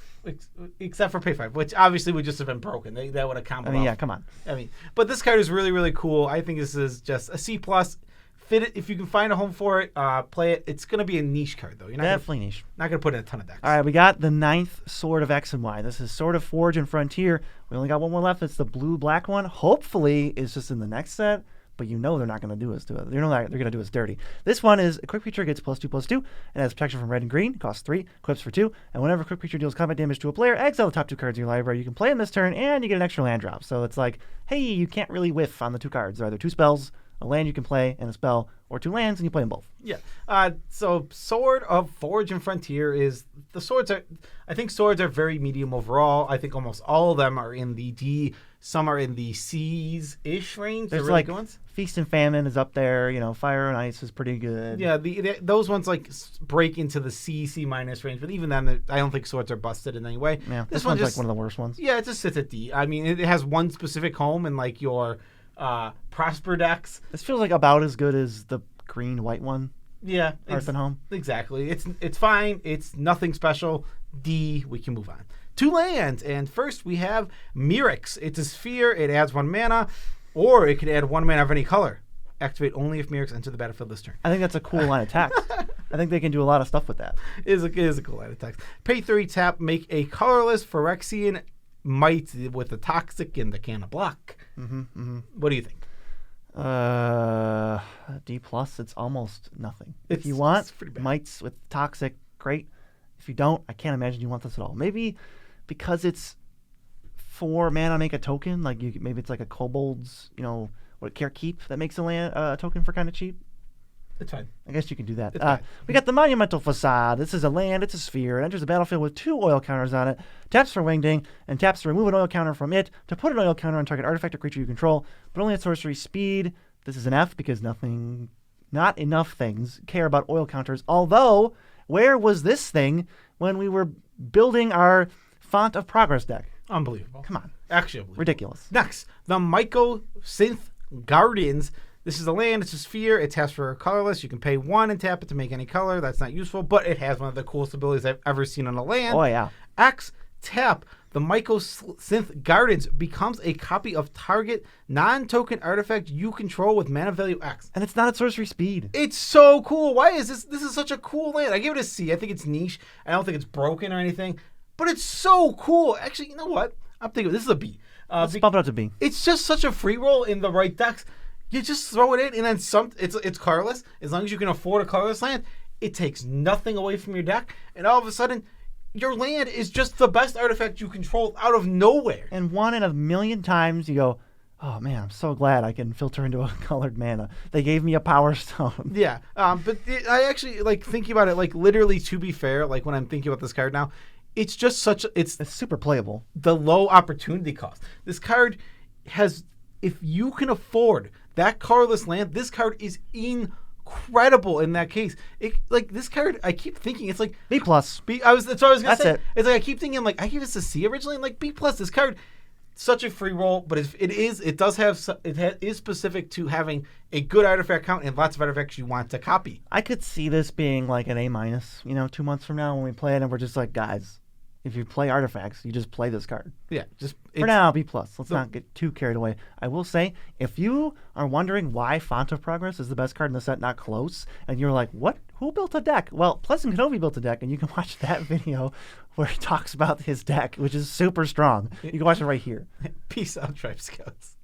Except for pay 5, which obviously would just have been broken. That would have comboed off. Yeah, come on. But this card is really, really cool. I think this is just a C+. Fit it if you can find a home for it. Play it. It's going to be a niche card, though. You're Definitely niche. Not going to put in a ton of decks. All right, we got the 9th Sword of X and Y. This is Sword of Forge and Frontier. We only got one more left. It's the blue-black one. Hopefully, it's just in the next set, but you know they're not going to do us to it. You know they're going to do us dirty. This one is a quick creature gets +2/+2, and has protection from red and green. It costs 3, equips for 2, and whenever a quick creature deals combat damage to a player, exile the top 2 cards in your library. You can play in this turn, and you get an extra land drop. So it's like, hey, you can't really whiff on the 2 cards. They're either 2 spells, a land you can play, and a spell, or 2 lands, and you play them both. Yeah. So Sword of Forge and Frontier is, I think swords are very medium overall. I think almost all of them are in the D. Some are in the C's-ish range. There's really like good ones. Feast and Famine is up there. Fire and Ice is pretty good. Yeah, those ones like break into the C minus range, but even then, I don't think swords are busted in any way. Yeah, this one's like one of the worst ones. Yeah, it just sits at D. I mean, it has one specific home in like your Prosper decks. This feels like about as good as the green-white one. Yeah, Hearth and Home. Exactly. It's fine. It's nothing special. D. We can move on. 2 lands, and first we have Phyrexia. It's a sphere. It adds 1 mana, or it can add 1 mana of any color. Activate only if Phyrexia enter the battlefield this turn. I think that's a cool line of text. I think they can do a lot of stuff with that. It is a cool line of text. Pay 3, tap, make a colorless Phyrexian Might with the toxic and the can of block. What do you think? D+, it's almost nothing. If you want it's pretty bad. Mites with toxic, great. If you don't, I can't imagine you want this at all. Maybe because it's 4 mana make a token, like maybe it's like a Kobold's, Care Keep that makes a token for kind of cheap. It's fine. I guess you can do that. It's fine. We got the Monumental Facade. This is a land. It's a sphere. It enters the battlefield with 2 oil counters on it. Taps for Wingding, and taps to remove an oil counter from it to put an oil counter on target artifact or creature you control, but only at sorcery speed. This is an F because not enough things care about oil counters. Although, where was this thing when we were building our Font of Progress deck? Unbelievable. Come on. Actually unbelievable. Ridiculous. Next, the Myco Synth Guardians. This is a land. It's a sphere. It taps for colorless. You can pay 1 and tap it to make any color. That's not useful, but it has one of the coolest abilities I've ever seen on a land. Oh, yeah. X, tap. The Myco Synth Guardians becomes a copy of target non-token artifact you control with mana value X. And it's not at sorcery speed. It's so cool. Why is this? This is such a cool land. I give it a C. I think it's niche. I don't think it's broken or anything, but it's so cool. Actually, you know what? I'm thinking this is a B. Let's bump it up to B. It's just such a free roll in the right decks. You just throw it in, and then it's colorless. As long as you can afford a colorless land, it takes nothing away from your deck, and all of a sudden, your land is just the best artifact you control out of nowhere. And 1 in a million times you go, oh man, I'm so glad I can filter into a colored mana. They gave me a Power Stone. Yeah, but I actually like thinking about it. Like literally, to be fair, like when I'm thinking about this card now, it's just it's super playable. The low opportunity cost. This card has, if you can afford that colorless land, this card is incredible in that case. This card, I keep thinking it's like B+. That's what I was gonna say. It. It's like I keep thinking like I gave this a C originally, and like B+. This card, such a free roll, but it is specific to having a good artifact count and lots of artifacts you want to copy. I could see this being like an A-, 2 months from now when we play it, and we're just like, guys, if you play artifacts, you just play this card. Yeah, for now, B+. Let's not get too carried away. I will say, if you are wondering why Font of Progress is the best card in the set, not close, and you're like, what? Who built a deck? Well, Pleasant Kenobi built a deck, and you can watch that video where he talks about his deck, which is super strong. You can watch it right here. Peace out, Tribe Scouts.